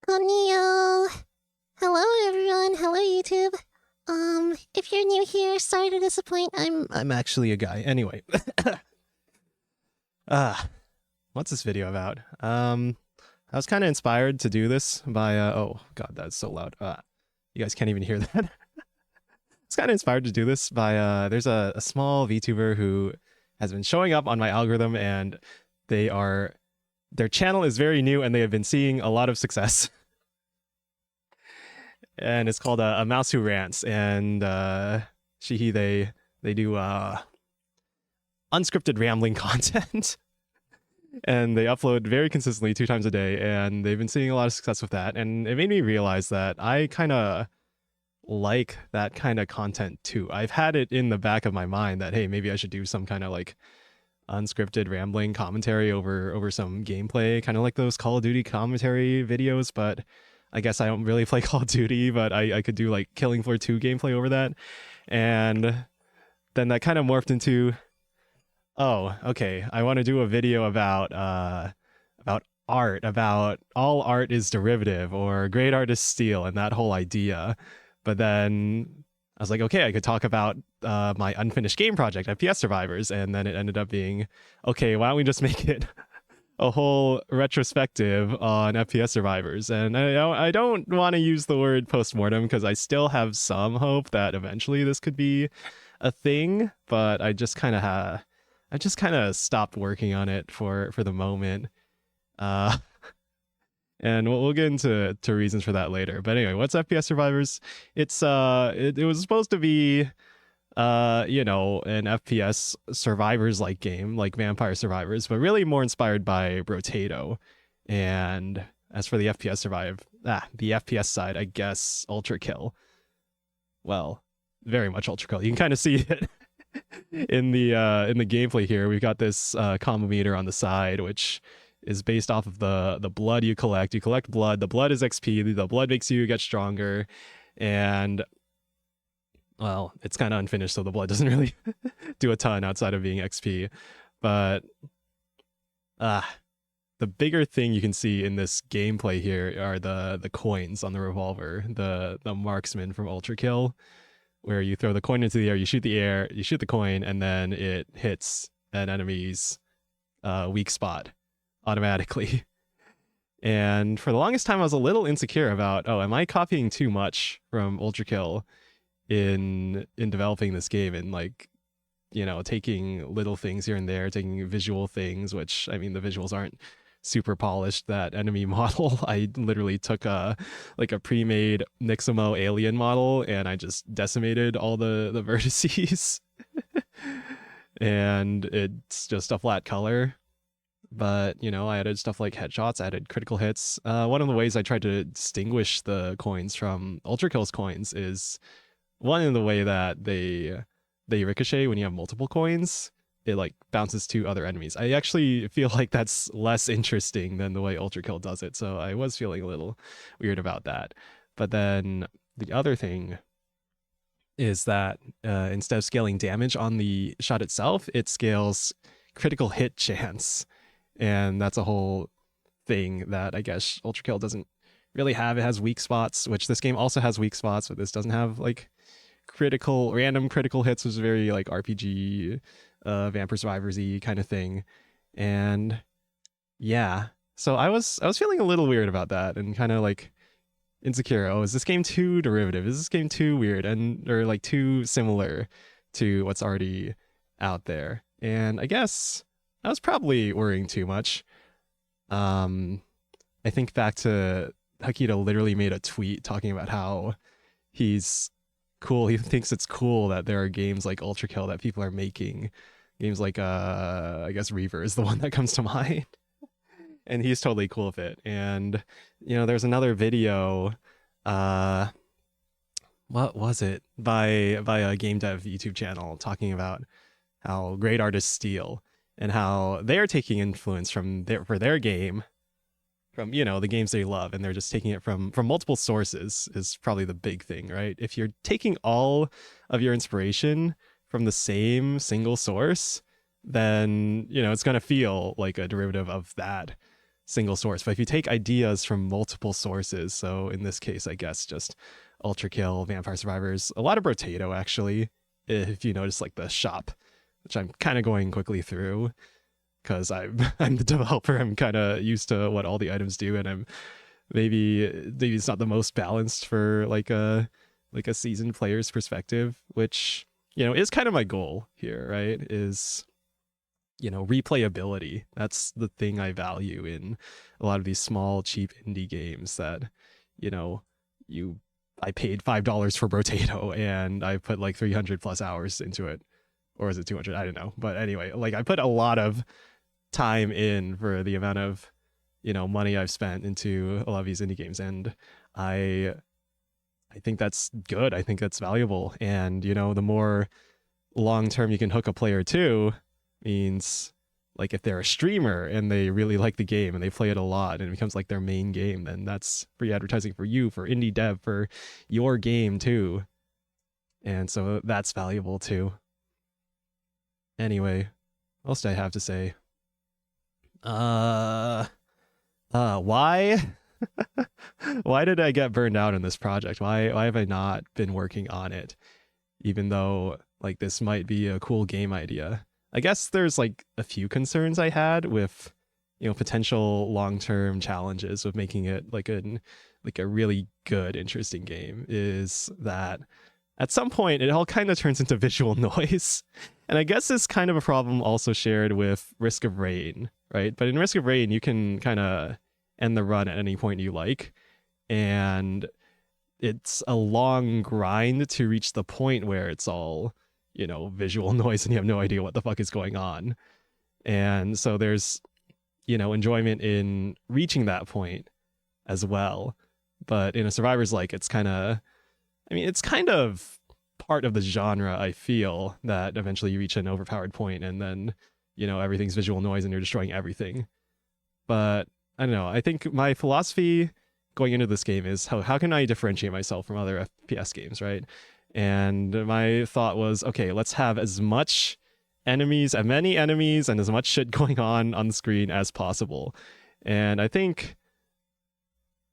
Konniyo! Hello everyone, hello YouTube. If you're new here, sorry to disappoint, I'm actually a guy. Anyway. What's this video about? I was kind of inspired to do this by, oh god, that's so loud. You guys can't even hear that. I was kind of inspired to do this by, there's a small VTuber who has been showing up on my algorithm, and their channel is very new and they have been seeing a lot of success. And it's called a Mouse Who Rants, and they do unscripted rambling content. And they upload very consistently 2 times a day, and they've been seeing a lot of success with that. And it made me realize that I kind of like that kind of content too. I've had it in the back of my mind that, hey, maybe I should do some kind of like unscripted rambling commentary over some gameplay, kind of like those Call of Duty commentary videos. But I guess I don't really play Call of Duty, but I could do like Killing Floor 2 gameplay over that. And then that kind of morphed into, oh, okay, I want to do a video about art, about all art is derivative or great art is steal, and that whole idea. But then I was like, okay, I could talk about my unfinished game project, FPS Survivors, and then it ended up being, okay, why don't we just make it a whole retrospective on FPS Survivors? And I don't want to use the word postmortem because I still have some hope that eventually this could be a thing, but I just kind of stopped working on it for the moment. And we'll get into reasons for that later. But anyway, what's FPS Survivors? It's it was supposed to be an FPS survivors like game, like Vampire Survivors, but really more inspired by Brotato. And as for the the FPS side, I guess Ultrakill. Well, very much Ultrakill. You can kind of see it in the gameplay here. We've got this combo meter on the side, which is based off of the blood you collect. You collect blood. The blood is XP. The blood makes you get stronger. And, well, it's kind of unfinished, so the blood doesn't really do a ton outside of being XP. But the bigger thing you can see in this gameplay here are the coins on the revolver, the marksman from Ultrakill, where you throw the coin into the air, you shoot the coin, and then it hits an enemy's weak spot automatically. And for the longest time I was a little insecure about, oh, am I copying too much from Ultrakill in developing this game, and like, taking little things here and there, taking visual things, which, I mean, the visuals aren't super polished. That enemy model, I literally took a pre-made Nixamo alien model and I just decimated all the vertices. And it's just a flat color. But, I added stuff like headshots, I added critical hits. One of the ways I tried to distinguish the coins from Ultrakill's coins is, one, in the way that they ricochet when you have multiple coins. It like bounces to other enemies. I actually feel like that's less interesting than the way Ultrakill does it, so I was feeling a little weird about that. But then the other thing is that instead of scaling damage on the shot itself, it scales critical hit chance. And that's a whole thing that I guess Ultrakill doesn't really have. It has weak spots, which this game also has weak spots, but this doesn't have like random critical hits, which is very like RPG, Vampire Survivors-y kind of thing. And yeah, so I was feeling a little weird about that and kind of like insecure. Oh, is this game too derivative? Is this game too weird or like too similar to what's already out there? And I guess I was probably worrying too much. I think back to Hakita literally made a tweet talking about how he's cool. He thinks it's cool that there are games like Ultrakill that people are making. Games like, I guess Reaver is the one that comes to mind. And he's totally cool with it. And, there's another video, what was it? By a game dev YouTube channel talking about how great artists steal, and how they're taking influence for their game from, the games they love, and they're just taking it from multiple sources is probably the big thing, right? If you're taking all of your inspiration from the same single source, then, it's going to feel like a derivative of that. single source. But if you take ideas from multiple sources, so in this case, I guess just Ultrakill, Vampire Survivors, a lot of Brotato actually, if you notice like the shop, which I'm kind of going quickly through because I'm the developer. I'm kind of used to what all the items do, and I'm maybe it's not the most balanced for like a seasoned player's perspective, which, you know, is kind of my goal here, right? Is, you know, replayability. That's the thing I value in a lot of these small, cheap indie games that, you know, I paid $5 for Brotato and I put like 300 plus hours into it. Or is it 200? I don't know. But anyway, like I put a lot of time in for the amount of, you know, money I've spent into a lot of these indie games. And I think that's good. I think that's valuable. And, you know, the more long-term you can hook a player to means, like, if they're a streamer and they really like the game and they play it a lot and it becomes like their main game, then that's free advertising for you, for indie dev, for your game too. And so that's valuable too. Anyway, what else do I have to say? Why? Why did I get burned out in this project? Why have I not been working on it? Even though, like, this might be a cool game idea. I guess there's, like, a few concerns I had with, you know, potential long-term challenges with making it like a really good, interesting game, is that at some point it all kind of turns into visual noise. And I guess it's kind of a problem also shared with Risk of Rain, right? But in Risk of Rain, you can kind of end the run at any point you like. And it's a long grind to reach the point where it's all, you know, visual noise and you have no idea what the fuck is going on. And so there's, you know, enjoyment in reaching that point as well. But in a Survivor's like, it's kind of, I mean, it's kind of part of the genre, I feel, that eventually you reach an overpowered point and then, you know, everything's visual noise and you're destroying everything. But I don't know. I think my philosophy going into this game is how can I differentiate myself from other FPS games, right? And my thought was, okay, let's have as many enemies and as much shit going on the screen as possible. And I think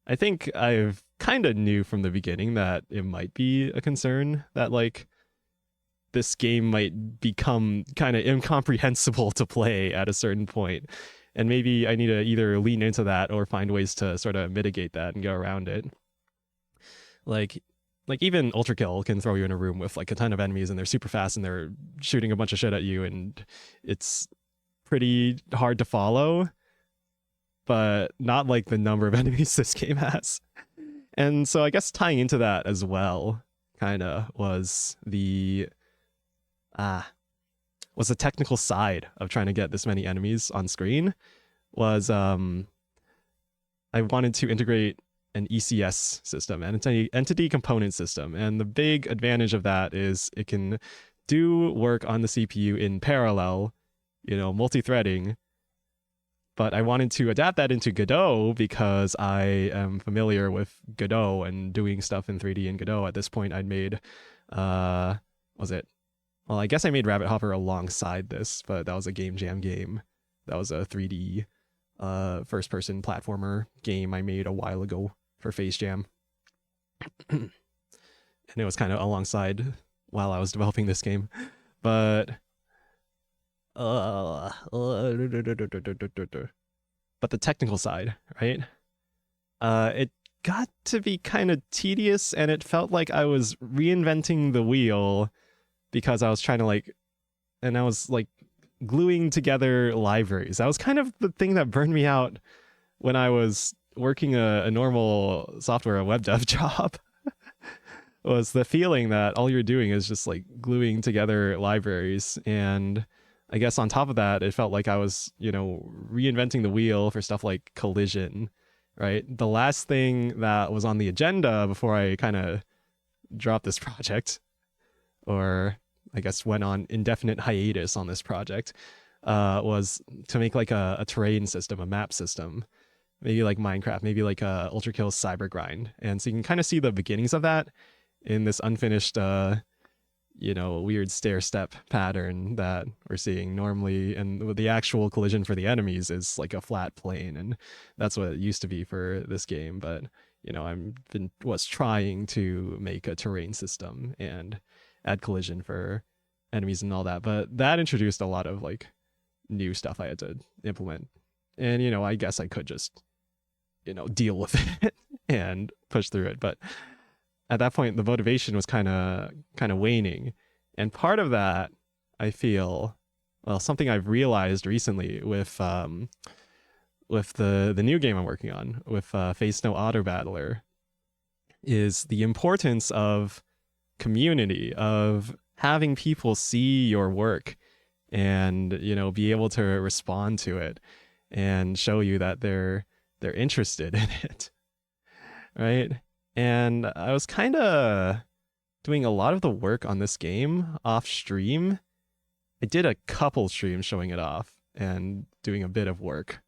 I've kind of knew from the beginning that it might be a concern that, like, this game might become kind of incomprehensible to play at a certain point. And maybe I need to either lean into that or find ways to sort of mitigate that and go around it. Like even Ultrakill can throw you in a room with like a ton of enemies and they're super fast and they're shooting a bunch of shit at you and it's pretty hard to follow, but not like the number of enemies this game has. And so I guess tying into that as well kind of was the technical side of trying to get this many enemies on screen. Was I wanted to integrate an ECS system, an entity component system. And the big advantage of that is it can do work on the CPU in parallel, you know, multi-threading. But I wanted to adapt that into Godot because I am familiar with Godot and doing stuff in 3D in Godot. At this point, I'd made, I guess I made Rabbit Hopper alongside this, but that was a Game Jam game. That was a 3D first-person platformer game I made a while ago for Phase Jam. And it was kind of alongside while I was developing this game. But but the technical side, right? It got to be kind of tedious and it felt like I was reinventing the wheel because I was trying to gluing together libraries. That was kind of the thing that burned me out when I was working a normal software, a web dev job. Was the feeling that all you're doing is just like gluing together libraries. And I guess on top of that, it felt like I was, you know, reinventing the wheel for stuff like collision, right? The last thing that was on the agenda before I kind of dropped this project, or I guess went on indefinite hiatus on this project, was to make like a terrain system, a map system, maybe like Minecraft, maybe like Ultrakill's Cyber Grind. And so you can kind of see the beginnings of that in this unfinished weird stair step pattern that we're seeing normally, and the actual collision for the enemies is like a flat plane, and that's what it used to be for this game. But was trying to make a terrain system and add collision for enemies and all that, but that introduced a lot of like new stuff I had to implement. And I guess I could just deal with it and push through it, but at that point the motivation was kind of waning. And part of that, I feel, well, something I've realized recently with the new game I'm working on with Face No Auto Battler, is the importance of community, of having people see your work and be able to respond to it and show you that they're interested in it, right? And I was kind of doing a lot of the work on this game off stream. I did a couple streams showing it off and doing a bit of work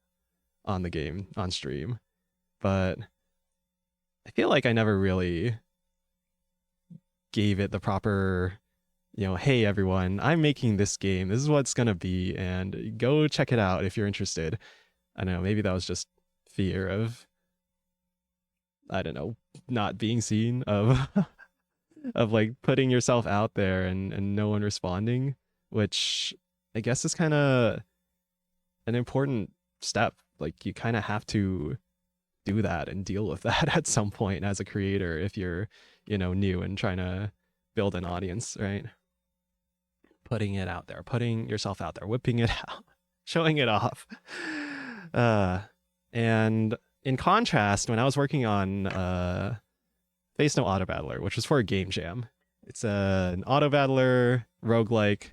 on the game on stream, but I feel like I never really gave it the proper, hey everyone, I'm making this game, this is what it's gonna be, and go check it out if you're interested. I don't know, maybe that was just fear of, I don't know, not being seen, of of like putting yourself out there and no one responding, which I guess is kind of an important step. Like you kind of have to do that and deal with that at some point as a creator if you're new and trying to build an audience, right? Putting it out there, putting yourself out there, whipping it out, showing it off. And in contrast, when I was working on Face No Auto Battler, which was for a game jam, it's an auto battler roguelike,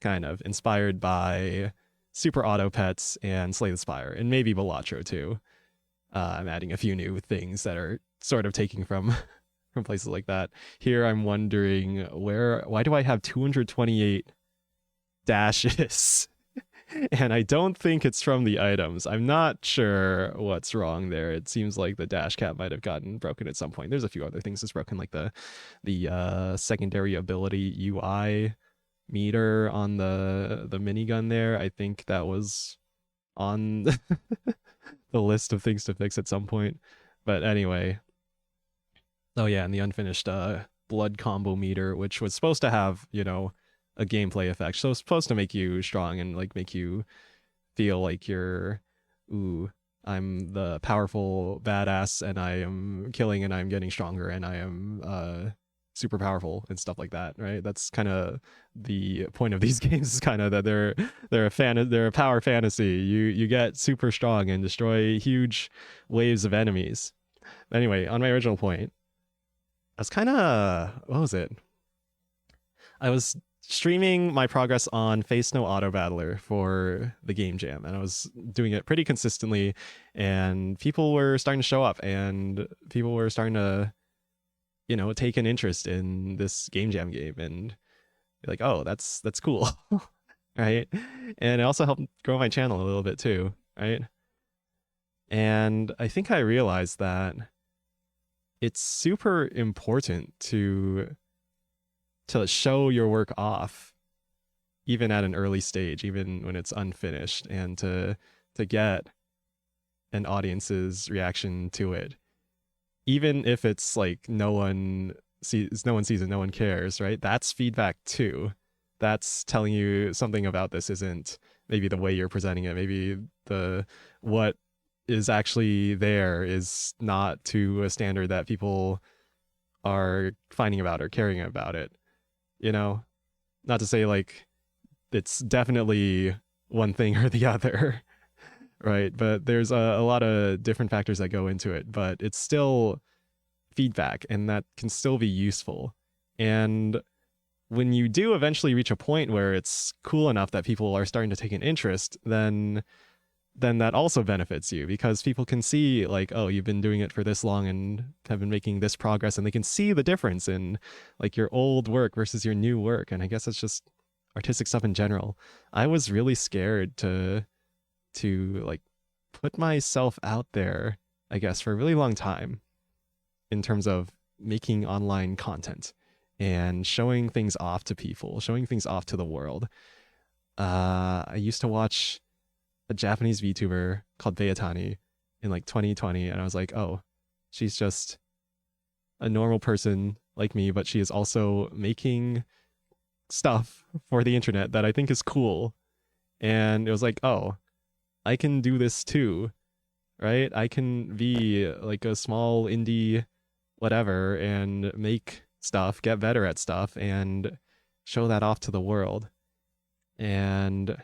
kind of inspired by Super Auto Pets and Slay the Spire, and maybe Balatro too. I'm adding a few new things that are sort of taking from places like that. Here I'm wondering why do I have 228 dashes? And I don't think it's from the items. I'm not sure what's wrong there. It seems like the dash cap might have gotten broken at some point. There's a few other things that's broken, like the secondary ability UI meter on the minigun there. I think that was on the list of things to fix at some point. But anyway. Oh yeah, and the unfinished blood combo meter, which was supposed to have, a gameplay effect. So it's supposed to make you strong and like make you feel like you're, ooh, I'm the powerful badass and I am killing and I'm getting stronger and I am super powerful and stuff like that, right? That's kind of the point of these games, is kind of that they're a power fantasy. You get super strong and destroy huge waves of enemies. Anyway, on my original point, I was kind of, what was it? I was streaming my progress on Face No Auto Battler for the game jam, and I was doing it pretty consistently, and people were starting to show up, and people were starting to, take an interest in this game jam game, and be like, oh, that's cool, right? And it also helped grow my channel a little bit too, right? And I think I realized that it's super important to show your work off, even at an early stage, even when it's unfinished, and to get an audience's reaction to it, even if it's like no one sees it, no one cares, right? That's feedback too. That's telling you something about this isn't maybe the way you're presenting it. Maybe what is actually there is not to a standard that people are finding about or caring about it. Not to say like it's definitely one thing or the other, right? But there's a lot of different factors that go into it, but it's still feedback, and that can still be useful. And when you do eventually reach a point where it's cool enough that people are starting to take an interest, then that also benefits you, because people can see like, oh, you've been doing it for this long and have been making this progress, and they can see the difference in like your old work versus your new work. And I guess it's just artistic stuff in general. I was really scared to like put myself out there, I guess, for a really long time in terms of making online content and showing things off to people, showing things off to the world. I used to watch a Japanese VTuber called Beatani in like 2020, and I was like, oh, she's just a normal person like me, but she is also making stuff for the internet that I think is cool. And it was like, oh, I can do this too, right? I can be like a small indie whatever and make stuff, get better at stuff, and show that off to the world. And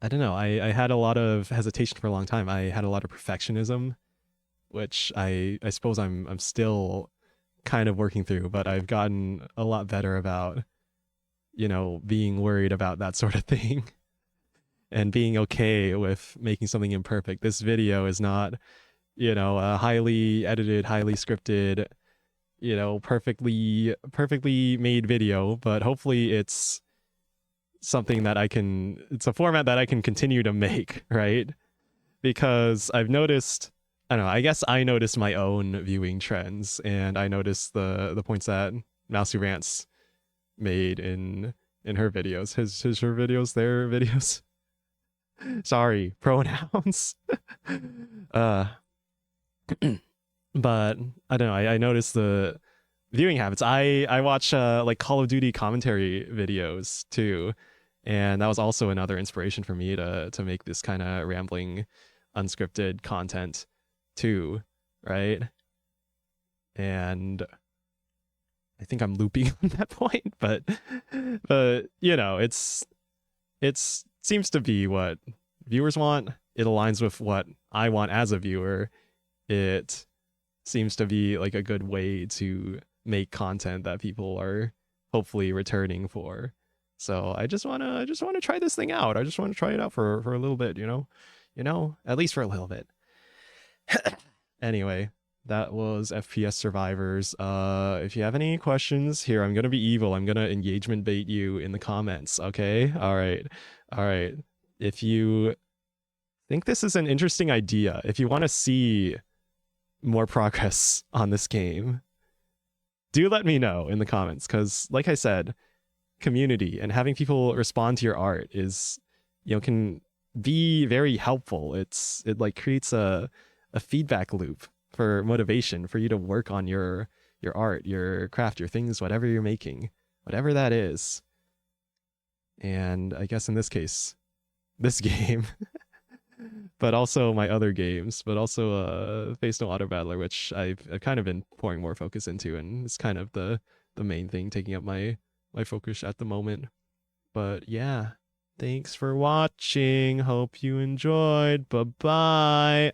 I don't know, I had a lot of hesitation for a long time. I had a lot of perfectionism, which I suppose I'm still kind of working through, but I've gotten a lot better about, you know, being worried about that sort of thing and being okay with making something imperfect. This video is not, you know, a highly edited, highly scripted, you know, perfectly made video, but hopefully it's something that it's a format that I can continue to make, right? Because I've noticed, I don't know, I guess I noticed my own viewing trends, and I noticed the points that Mousy Rants made in her videos. Her videos, their videos. Sorry, pronouns. uh but I don't know, I noticed the viewing habits. I watch like Call of Duty commentary videos too, and that was also another inspiration for me to make this kind of rambling, unscripted content too, right? And I think I'm looping on that point, but you know, it seems to be what viewers want. It aligns with what I want as a viewer. It seems to be like a good way to make content that people are hopefully returning for. So I just wanna try this thing out. I just want to try it out for a little bit, you know, at least for a little bit. Anyway, that was FPS Survivors. If you have any questions here, I'm gonna be evil. I'm gonna engagement bait you in the comments. Okay, all right. If you think this is an interesting idea, if you want to see more progress on this game, do let me know in the comments, because like I said, community and having people respond to your art is, you know, can be very helpful. It like creates a feedback loop for motivation for you to work on your art, your craft, your things, whatever you're making, whatever that is. And I guess in this case, this game, but also my other games, but also Face No Auto Battler, which I've kind of been pouring more focus into, and it's kind of the main thing taking up my focus at the moment. But yeah, thanks for watching. Hope you enjoyed. Bye-bye.